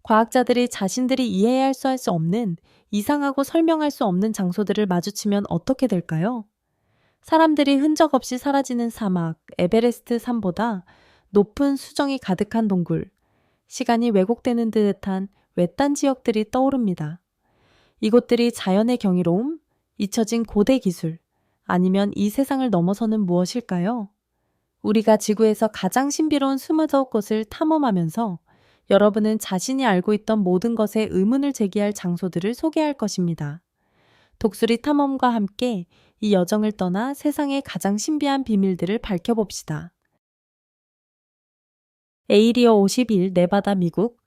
과학자들이 자신들이 이해할 수 없는 이상하고 설명할 수 없는 장소들을 마주치면 어떻게 될까요? 사람들이 흔적 없이 사라지는 사막, 에베레스트 산보다 높은 수정이 가득한 동굴, 시간이 왜곡되는 듯한 외딴 지역들이 떠오릅니다. 이곳들이 자연의 경이로움, 잊혀진 고대 기술, 아니면 이 세상을 넘어서는 무엇일까요? 우리가 지구에서 가장 신비로운 20곳을 탐험하면서 여러분은 자신이 알고 있던 모든 것에 의문을 제기할 장소들을 소개할 것입니다. 독수리 탐험과 함께 이 여정을 떠나 세상의 가장 신비한 비밀들을 밝혀봅시다. 에이리어 51 네바다 미국.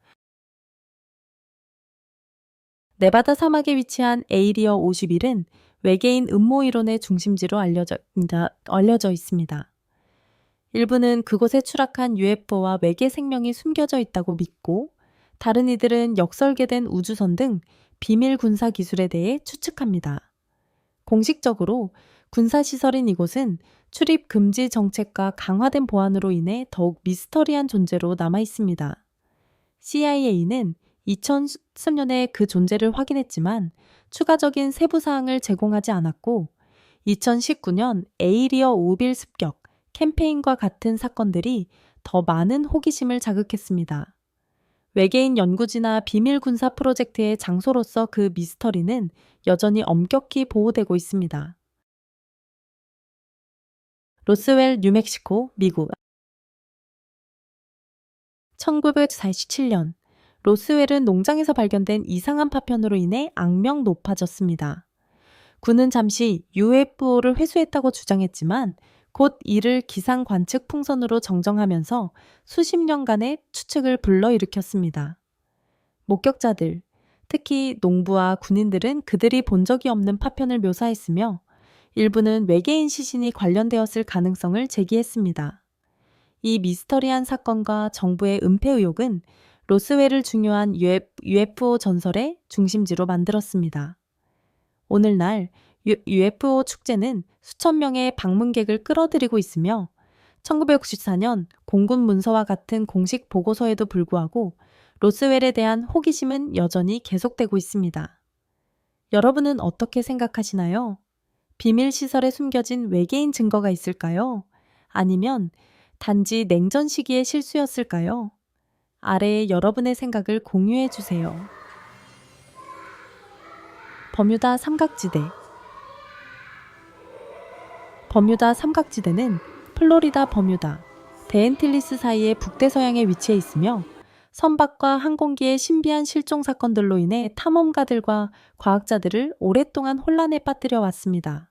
네바다 사막에 위치한 에이리어 51은 외계인 음모 이론의 중심지로 알려져 있습니다. 일부는 그곳에 추락한 UFO와 외계 생명이 숨겨져 있다고 믿고, 다른 이들은 역설계된 우주선 등 비밀 군사 기술에 대해 추측합니다. 공식적으로 군사시설인 이곳은 출입 금지 정책과 강화된 보안으로 인해 더욱 미스터리한 존재로 남아 있습니다. CIA는 2010년에 그 존재를 확인했지만 추가적인 세부 사항을 제공하지 않았고, 2019년 에이리어 51 습격 캠페인과 같은 사건들이 더 많은 호기심을 자극했습니다. 외계인 연구지나 비밀 군사 프로젝트의 장소로서 그 미스터리는 여전히 엄격히 보호되고 있습니다. 로스웰, 뉴멕시코, 미국. 1947년, 로스웰은 농장에서 발견된 이상한 파편으로 인해 악명 높아졌습니다. 군은 잠시 UFO를 회수했다고 주장했지만 곧 이를 기상 관측 풍선으로 정정하면서 수십 년간의 추측을 불러일으켰습니다. 목격자들, 특히 농부와 군인들은 그들이 본 적이 없는 파편을 묘사했으며 일부는 외계인 시신이 관련되었을 가능성을 제기했습니다. 이 미스터리한 사건과 정부의 은폐 의혹은 로스웰을 중요한 UFO 전설의 중심지로 만들었습니다. 오늘날 UFO 축제는 수천 명의 방문객을 끌어들이고 있으며 1964년 공군 문서와 같은 공식 보고서에도 불구하고 로스웰에 대한 호기심은 여전히 계속되고 있습니다. 여러분은 어떻게 생각하시나요? 비밀 시설에 숨겨진 외계인 증거가 있을까요? 아니면 단지 냉전 시기의 실수였을까요? 아래에 여러분의 생각을 공유해 주세요. 버뮤다 삼각지대. 버뮤다 삼각지대는 플로리다 버뮤다, 대앤틸리스 사이의 북대서양에 위치해 있으며 선박과 항공기의 신비한 실종 사건들로 인해 탐험가들과 과학자들을 오랫동안 혼란에 빠뜨려 왔습니다.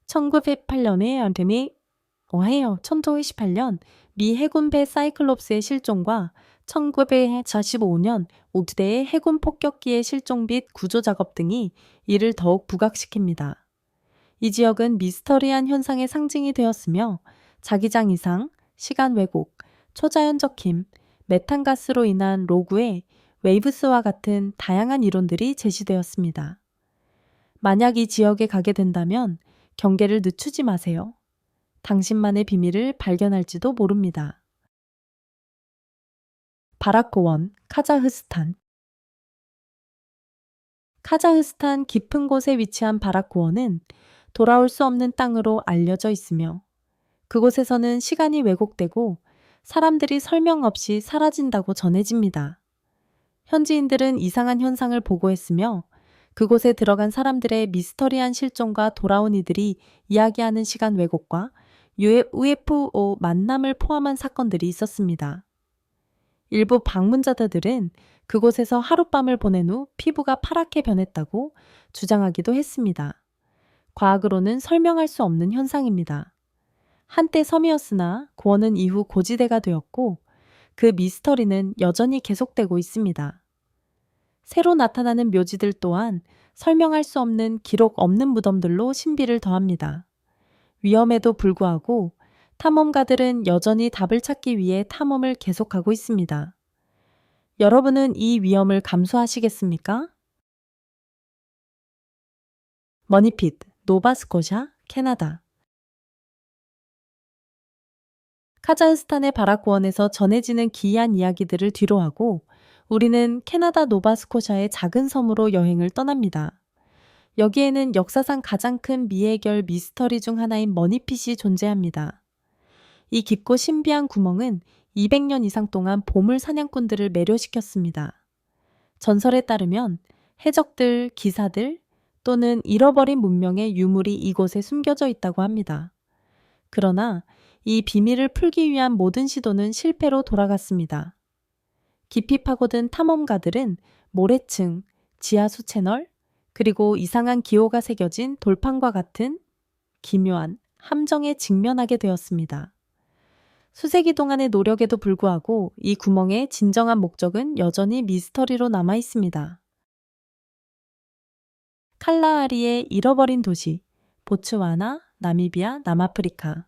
1928년 미 해군배 사이클롭스의 실종과 1945년 5대의 해군 폭격기의 실종 및 구조 작업 등이 이를 더욱 부각시킵니다. 이 지역은 미스터리한 현상의 상징이 되었으며 자기장 이상, 시간 왜곡, 초자연적 힘, 메탄가스로 인한 로그의 웨이브스와 같은 다양한 이론들이 제시되었습니다. 만약 이 지역에 가게 된다면 경계를 늦추지 마세요. 당신만의 비밀을 발견할지도 모릅니다. 바라코원, 카자흐스탄. 카자흐스탄 깊은 곳에 위치한 바라코원은 돌아올 수 없는 땅으로 알려져 있으며 그곳에서는 시간이 왜곡되고 사람들이 설명 없이 사라진다고 전해집니다. 현지인들은 이상한 현상을 보고했으며 그곳에 들어간 사람들의 미스터리한 실종과 돌아온 이들이 이야기하는 시간 왜곡과 UFO 만남을 포함한 사건들이 있었습니다. 일부 방문자들은 그곳에서 하룻밤을 보낸 후 피부가 파랗게 변했다고 주장하기도 했습니다. 과학으로는 설명할 수 없는 현상입니다. 한때 섬이었으나 고원은 이후 고지대가 되었고 그 미스터리는 여전히 계속되고 있습니다. 새로 나타나는 묘지들 또한 설명할 수 없는 기록 없는 무덤들로 신비를 더합니다. 위험에도 불구하고 탐험가들은 여전히 답을 찾기 위해 탐험을 계속하고 있습니다. 여러분은 이 위험을 감수하시겠습니까? 머니핏, 노바스코샤, 캐나다. 카자흐스탄의 바라코원에서 전해지는 기이한 이야기들을 뒤로하고 우리는 캐나다 노바스코샤의 작은 섬으로 여행을 떠납니다. 여기에는 역사상 가장 큰 미해결 미스터리 중 하나인 머니핏이 존재합니다. 이 깊고 신비한 구멍은 200년 이상 동안 보물 사냥꾼들을 매료시켰습니다. 전설에 따르면 해적들, 기사들 또는 잃어버린 문명의 유물이 이곳에 숨겨져 있다고 합니다. 그러나 이 비밀을 풀기 위한 모든 시도는 실패로 돌아갔습니다. 깊이 파고든 탐험가들은 모래층, 지하수 채널, 그리고 이상한 기호가 새겨진 돌판과 같은 기묘한 함정에 직면하게 되었습니다. 수세기 동안의 노력에도 불구하고 이 구멍의 진정한 목적은 여전히 미스터리로 남아 있습니다. 칼라하리의 잃어버린 도시, 보츠와나, 나미비아, 남아프리카.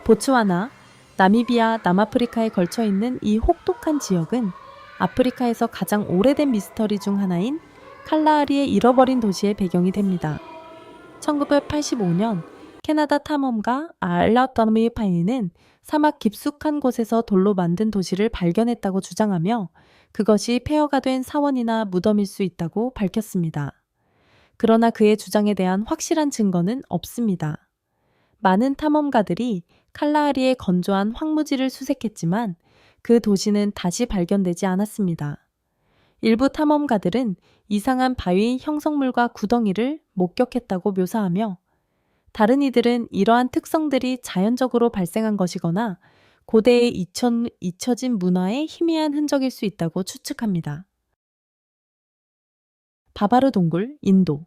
보츠와나, 나미비아, 남아프리카에 걸쳐 있는 이 혹독한 지역은 아프리카에서 가장 오래된 미스터리 중 하나인 칼라하리의 잃어버린 도시의 배경이 됩니다. 1985년 캐나다 탐험가 알라더미 파이는 사막 깊숙한 곳에서 돌로 만든 도시를 발견했다고 주장하며 그것이 폐허가 된 사원이나 무덤일 수 있다고 밝혔습니다. 그러나 그의 주장에 대한 확실한 증거는 없습니다. 많은 탐험가들이 칼라하리의 건조한 황무지를 수색했지만 그 도시는 다시 발견되지 않았습니다. 일부 탐험가들은 이상한 바위 형성물과 구덩이를 목격했다고 묘사하며 다른 이들은 이러한 특성들이 자연적으로 발생한 것이거나 고대에 잊혀진 문화의 희미한 흔적일 수 있다고 추측합니다. 바바르 동굴, 인도.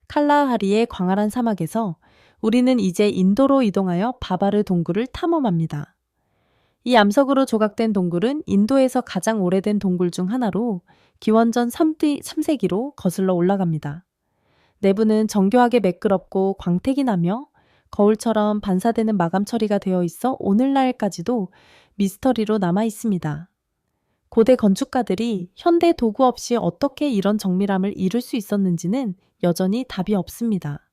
칼라하리의 광활한 사막에서 우리는 이제 인도로 이동하여 바바르 동굴을 탐험합니다. 이 암석으로 조각된 동굴은 인도에서 가장 오래된 동굴 중 하나로 기원전 3세기로 거슬러 올라갑니다. 내부는 정교하게 매끄럽고 광택이 나며 거울처럼 반사되는 마감 처리가 되어 있어 오늘날까지도 미스터리로 남아 있습니다. 고대 건축가들이 현대 도구 없이 어떻게 이런 정밀함을 이룰 수 있었는지는 여전히 답이 없습니다.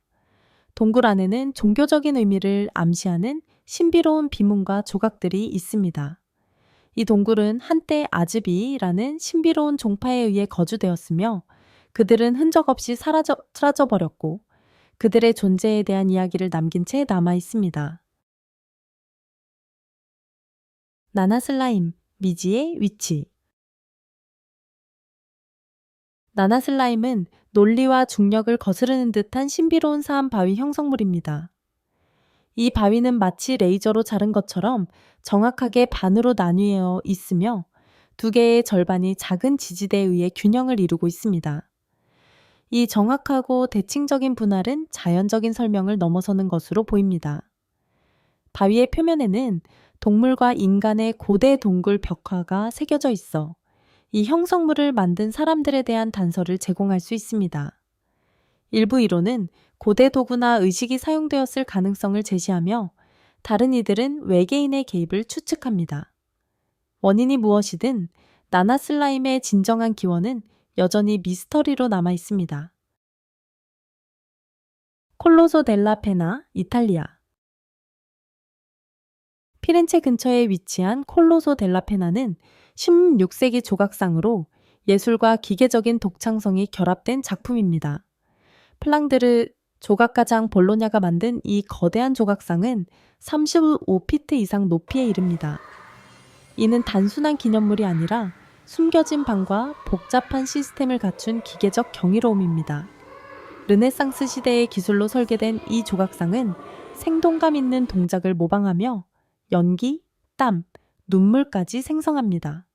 동굴 안에는 종교적인 의미를 암시하는 신비로운 비문과 조각들이 있습니다. 이 동굴은 한때 아즈비라는 신비로운 종파에 의해 거주되었으며 그들은 흔적 없이 사라져버렸고 그들의 존재에 대한 이야기를 남긴 채 남아 있습니다. 나나슬라임, 미지의 위치. 나나슬라임은 논리와 중력을 거스르는 듯한 신비로운 사암 바위 형성물입니다. 이 바위는 마치 레이저로 자른 것처럼 정확하게 반으로 나뉘어 있으며 두 개의 절반이 작은 지지대에 의해 균형을 이루고 있습니다. 이 정확하고 대칭적인 분할은 자연적인 설명을 넘어서는 것으로 보입니다. 바위의 표면에는 동물과 인간의 고대 동굴 벽화가 새겨져 있어 이 형성물을 만든 사람들에 대한 단서를 제공할 수 있습니다. 일부 이론은 고대 도구나 의식이 사용되었을 가능성을 제시하며 다른 이들은 외계인의 개입을 추측합니다. 원인이 무엇이든 나나슬라임의 진정한 기원은 여전히 미스터리로 남아 있습니다. 콜로소 델라 페나, 이탈리아. 피렌체 근처에 위치한 콜로소 델라 페나는 16세기 조각상으로 예술과 기계적인 독창성이 결합된 작품입니다. 플랑드르 조각가장 볼로냐가 만든 이 거대한 조각상은 35피트 이상 높이에 이릅니다. 이는 단순한 기념물이 아니라 숨겨진 방과 복잡한 시스템을 갖춘 기계적 경이로움입니다. 르네상스 시대의 기술로 설계된 이 조각상은 생동감 있는 동작을 모방하며 연기, 땀, 눈물까지 생성합니다.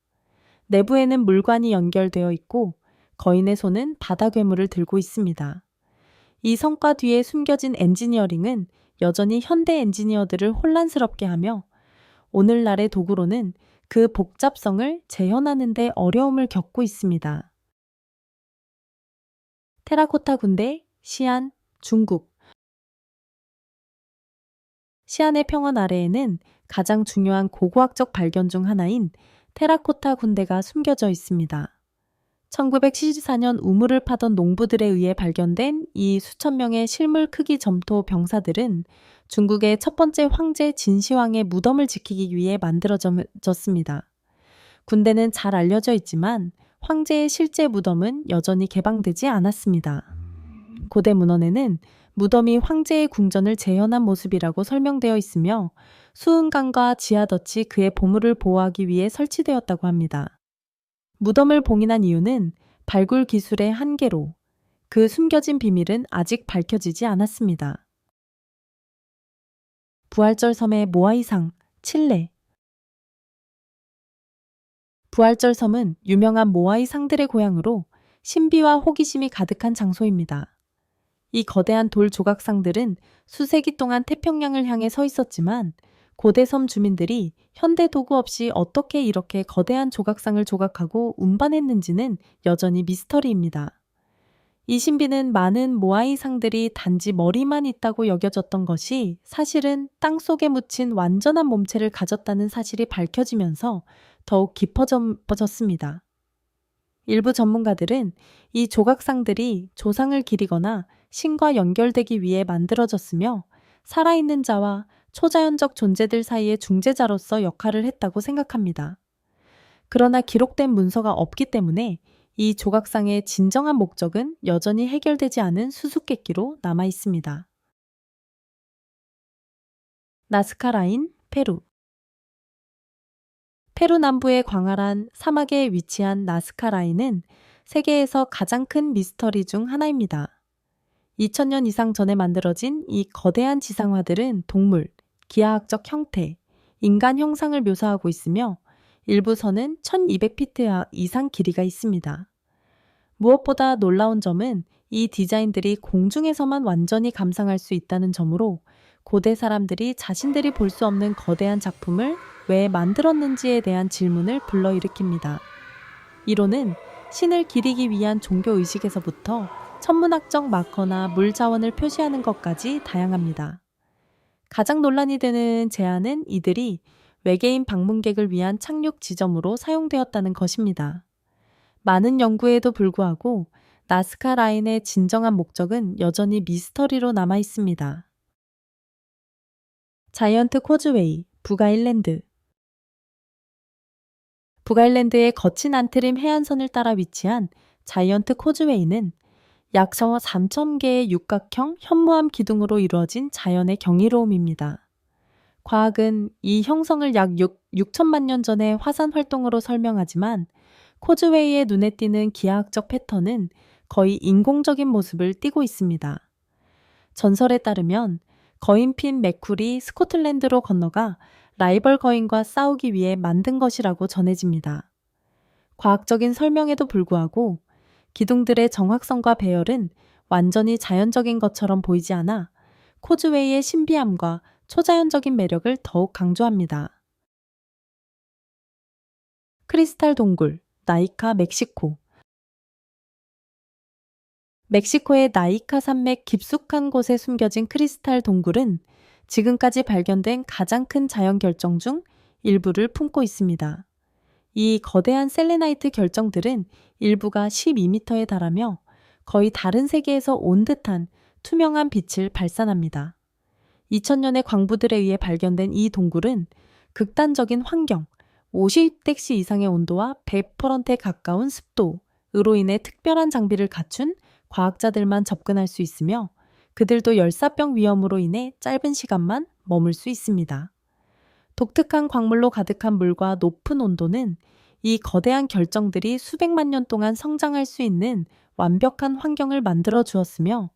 내부에는 물관이 연결되어 있고 거인의 손은 바다 괴물을 들고 있습니다. 이 성과 뒤에 숨겨진 엔지니어링은 여전히 현대 엔지니어들을 혼란스럽게 하며 오늘날의 도구로는 그 복잡성을 재현하는 데 어려움을 겪고 있습니다. 테라코타 군대, 시안, 중국. 시안의 평원 아래에는 가장 중요한 고고학적 발견 중 하나인 테라코타 군대가 숨겨져 있습니다. 1974년 우물을 파던 농부들에 의해 발견된 이 수천 명의 실물 크기 점토 병사들은 중국의 첫 번째 황제 진시황의 무덤을 지키기 위해 만들어졌습니다. 군대는 잘 알려져 있지만 황제의 실제 무덤은 여전히 개방되지 않았습니다. 고대 문헌에는 무덤이 황제의 궁전을 재현한 모습이라고 설명되어 있으며 수은강과 지하덫이 그의 보물을 보호하기 위해 설치되었다고 합니다. 무덤을 봉인한 이유는 발굴 기술의 한계로 그 숨겨진 비밀은 아직 밝혀지지 않았습니다. 부활절 섬의 모아이상, 칠레. 부활절 섬은 유명한 모아이 상들의 고향으로 신비와 호기심이 가득한 장소입니다. 이 거대한 돌 조각상들은 수세기 동안 태평양을 향해 서 있었지만 고대 섬 주민들이 현대 도구 없이 어떻게 이렇게 거대한 조각상을 조각하고 운반했는지는 여전히 미스터리입니다. 이 신비는 많은 모아이 상들이 단지 머리만 있다고 여겨졌던 것이 사실은 땅속에 묻힌 완전한 몸체를 가졌다는 사실이 밝혀지면서 더욱 깊어졌습니다. 일부 전문가들은 이 조각상들이 조상을 기리거나 신과 연결되기 위해 만들어졌으며 살아있는 자와 초자연적 존재들 사이의 중재자로서 역할을 했다고 생각합니다. 그러나 기록된 문서가 없기 때문에 이 조각상의 진정한 목적은 여전히 해결되지 않은 수수께끼로 남아 있습니다. 나스카 라인, 페루. 페루 남부의 광활한 사막에 위치한 나스카 라인은 세계에서 가장 큰 미스터리 중 하나입니다. 2000년 이상 전에 만들어진 이 거대한 지상화들은 동물, 기하학적 형태, 인간 형상을 묘사하고 있으며 일부 선은 1200피트 이상 길이가 있습니다. 무엇보다 놀라운 점은 이 디자인들이 공중에서만 완전히 감상할 수 있다는 점으로 고대 사람들이 자신들이 볼 수 없는 거대한 작품을 왜 만들었는지에 대한 질문을 불러일으킵니다. 이론은 신을 기리기 위한 종교의식에서부터 천문학적 마커나 물 자원을 표시하는 것까지 다양합니다. 가장 논란이 되는 제안은 이들이 외계인 방문객을 위한 착륙 지점으로 사용되었다는 것입니다. 많은 연구에도 불구하고 나스카 라인의 진정한 목적은 여전히 미스터리로 남아 있습니다. 자이언트 코즈웨이, 북아일랜드. 북아일랜드의 거친 안트림 해안선을 따라 위치한 자이언트 코즈웨이는 약 3,000개의 육각형 현무암 기둥으로 이루어진 자연의 경이로움입니다. 과학은 이 형성을 약 6천만 년 전의 화산 활동으로 설명하지만 코즈웨이의 눈에 띄는 기하학적 패턴은 거의 인공적인 모습을 띠고 있습니다. 전설에 따르면 거인핀 맥쿨이 스코틀랜드로 건너가 라이벌 거인과 싸우기 위해 만든 것이라고 전해집니다. 과학적인 설명에도 불구하고 기둥들의 정확성과 배열은 완전히 자연적인 것처럼 보이지 않아 코즈웨이의 신비함과 초자연적인 매력을 더욱 강조합니다. 크리스탈 동굴, 나이카, 멕시코. 멕시코의 나이카 산맥 깊숙한 곳에 숨겨진 크리스탈 동굴은 지금까지 발견된 가장 큰 자연 결정 중 일부를 품고 있습니다. 이 거대한 셀레나이트 결정들은 일부가 12m에 달하며 거의 다른 세계에서 온 듯한 투명한 빛을 발산합니다. 2000년의 광부들에 의해 발견된 이 동굴은 극단적인 환경, 50뎁시 이상의 온도와 100%에 가까운 습도로 인해 특별한 장비를 갖춘 과학자들만 접근할 수 있으며 그들도 열사병 위험으로 인해 짧은 시간만 머물 수 있습니다. 독특한 광물로 가득한 물과 높은 온도는 이 거대한 결정들이 수백만 년 동안 성장할 수 있는 완벽한 환경을 만들어 주었으며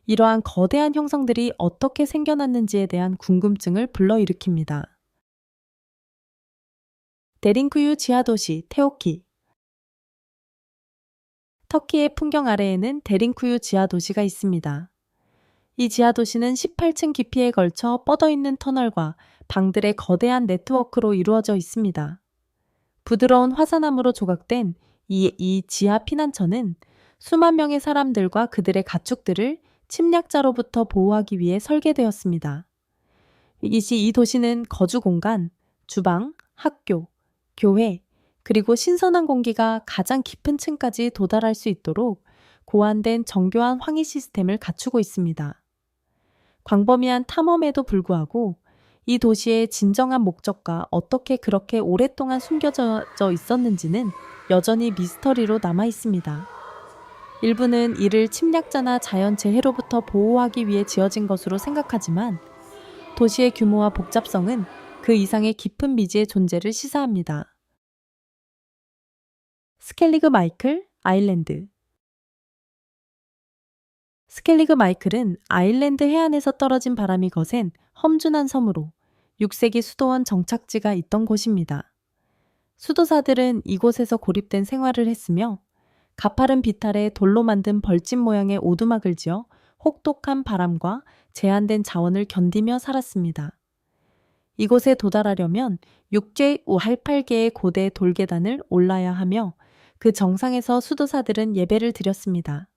이러한 거대한 형성들이 어떻게 생겨났는지에 대한 궁금증을 불러일으킵니다. 데링쿠유 지하도시 테오키. 터키의 풍경 아래에는 데링쿠유 지하도시가 있습니다. 이 지하도시는 18층 깊이에 걸쳐 뻗어있는 터널과 방들의 거대한 네트워크로 이루어져 있습니다. 부드러운 화산암으로 조각된 이 지하 피난처는 수만 명의 사람들과 그들의 가축들을 침략자로부터 보호하기 위해 설계되었습니다. 이 도시는 거주 공간, 주방, 학교, 교회, 그리고 신선한 공기가 가장 깊은 층까지 도달할 수 있도록 고안된 정교한 환기 시스템을 갖추고 있습니다. 광범위한 탐험에도 불구하고 이 도시의 진정한 목적과 어떻게 그렇게 오랫동안 숨겨져 있었는지는 여전히 미스터리로 남아 있습니다. 일부는 이를 침략자나 자연 재해로부터 보호하기 위해 지어진 것으로 생각하지만 도시의 규모와 복잡성은 그 이상의 깊은 미지의 존재를 시사합니다. 스켈리그 마이클 아일랜드. 스켈리그 마이클은 아일랜드 해안에서 떨어진 바람이 거센 험준한 섬으로 6세기 수도원 정착지가 있던 곳입니다. 수도사들은 이곳에서 고립된 생활을 했으며 가파른 비탈에 돌로 만든 벌집 모양의 오두막을 지어 혹독한 바람과 제한된 자원을 견디며 살았습니다. 이곳에 도달하려면 6제 58개의 고대 돌계단을 올라야 하며 그 정상에서 수도사들은 예배를 드렸습니다.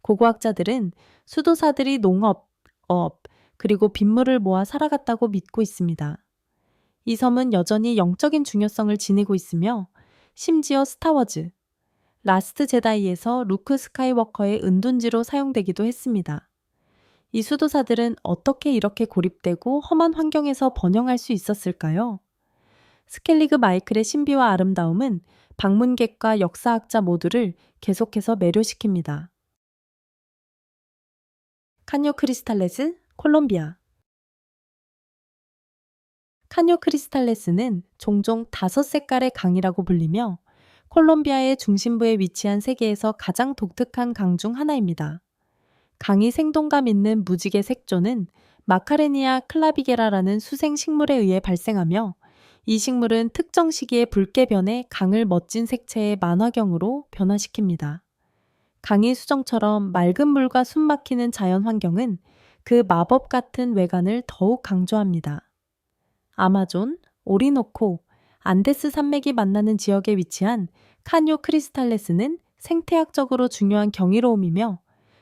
고고학자들은 수도사들이 농업, 어업, 그리고 빗물을 모아 살아갔다고 믿고 있습니다. 이 섬은 여전히 영적인 중요성을 지니고 있으며 심지어 스타워즈, 라스트 제다이에서 루크 스카이워커의 은둔지로 사용되기도 했습니다. 이 수도사들은 어떻게 이렇게 고립되고 험한 환경에서 번영할 수 있었을까요? 스켈리그 마이클의 신비와 아름다움은 방문객과 역사학자 모두를 계속해서 매료시킵니다. 칸요 크리스탈레스, 콜롬비아. 칸요 크리스탈레스는 종종 5색깔의 강이라고 불리며 콜롬비아의 중심부에 위치한 세계에서 가장 독특한 강 중 하나입니다. 강이 생동감 있는 무지개 색조는 마카레니아 클라비게라라는 수생 식물에 의해 발생하며 이 식물은 특정 시기에 붉게 변해 강을 멋진 색채의 만화경으로 변화시킵니다. 강의 수정처럼 맑은 물과 숨 막히는 자연 환경은 그 마법 같은 외관을 더욱 강조합니다. 아마존, 오리노코, 안데스 산맥이 만나는 지역에 위치한 칸요 크리스탈레스는 생태학적으로 중요한 경이로움이며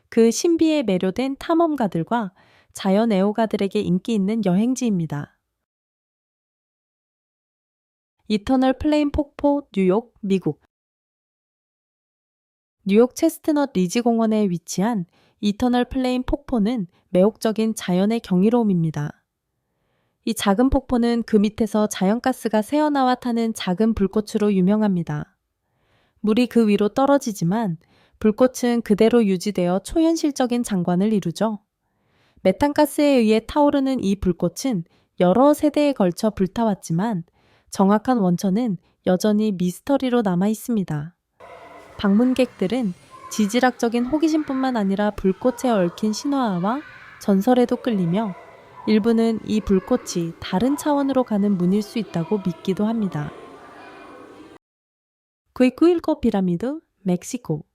그 신비에 매료된 탐험가들과 자연 애호가들에게 인기 있는 여행지입니다. 이터널 플레인 폭포, 뉴욕, 미국. 뉴욕 체스트넛 리지 공원에 위치한 이터널 플레인 폭포는 매혹적인 자연의 경이로움입니다. 이 작은 폭포는 그 밑에서 자연가스가 새어나와 타는 작은 불꽃으로 유명합니다. 물이 그 위로 떨어지지만 불꽃은 그대로 유지되어 초현실적인 장관을 이루죠. 메탄가스에 의해 타오르는 이 불꽃은 여러 세대에 걸쳐 불타왔지만 정확한 원천은 여전히 미스터리로 남아 있습니다. 방문객들은 지질학적인 호기심뿐만 아니라 불꽃에 얽힌 신화와 전설에도 끌리며 일부는 이 불꽃이 다른 차원으로 가는 문일 수 있다고 믿기도 합니다. 구이쿠일코 피라미드, 멕시코.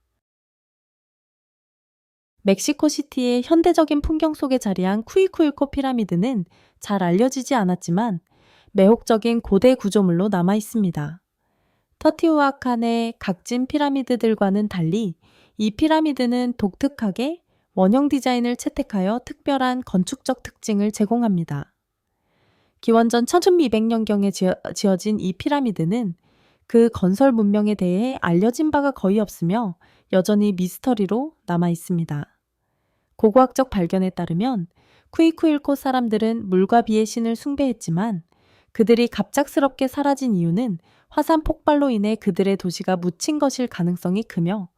멕시코시티의 현대적인 풍경 속에 자리한 쿠이쿠일코 피라미드는 잘 알려지지 않았지만 매혹적인 고대 구조물로 남아 있습니다. 터티우아칸의 각진 피라미드들과는 달리 이 피라미드는 독특하게 원형 디자인을 채택하여 특별한 건축적 특징을 제공합니다. 기원전 1200년경에 지어진 이 피라미드는 그 건설 문명에 대해 알려진 바가 거의 없으며 여전히 미스터리로 남아 있습니다. 고고학적 발견에 따르면 쿠이쿠일코 사람들은 물과 비의 신을 숭배했지만 그들이 갑작스럽게 사라진 이유는 화산 폭발로 인해 그들의 도시가 묻힌 것일 가능성이 크며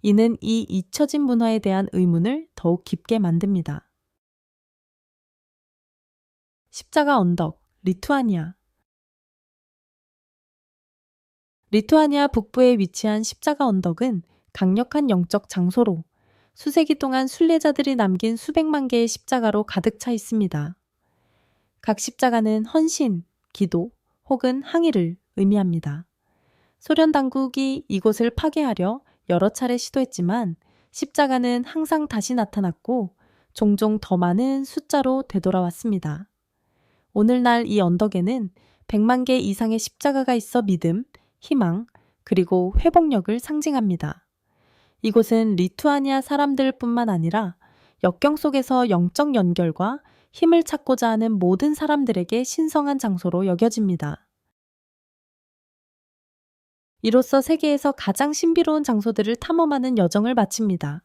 이는 이 잊혀진 문화에 대한 의문을 더욱 깊게 만듭니다. 십자가 언덕, 리투아니아. 리투아니아 북부에 위치한 십자가 언덕은 강력한 영적 장소로 수세기 동안 순례자들이 남긴 수백만 개의 십자가로 가득 차 있습니다. 각 십자가는 헌신, 기도 혹은 항의를 의미합니다. 소련 당국이 이곳을 파괴하려 여러 차례 시도했지만 십자가는 항상 다시 나타났고 종종 더 많은 숫자로 되돌아왔습니다. 오늘날 이 언덕에는 100만 개 이상의 십자가가 있어 믿음, 희망, 그리고 회복력을 상징합니다. 이곳은 리투아니아 사람들뿐만 아니라 역경 속에서 영적 연결과 힘을 찾고자 하는 모든 사람들에게 신성한 장소로 여겨집니다. 이로써 세계에서 가장 신비로운 장소들을 탐험하는 여정을 마칩니다.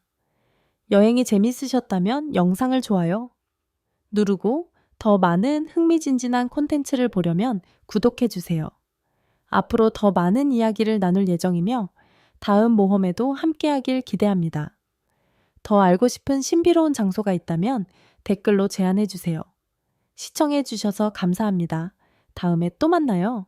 여행이 재밌으셨다면 영상을 좋아요, 누르고 더 많은 흥미진진한 콘텐츠를 보려면 구독해주세요. 앞으로 더 많은 이야기를 나눌 예정이며 다음 모험에도 함께하길 기대합니다. 더 알고 싶은 신비로운 장소가 있다면 댓글로 제안해주세요. 시청해주셔서 감사합니다. 다음에 또 만나요.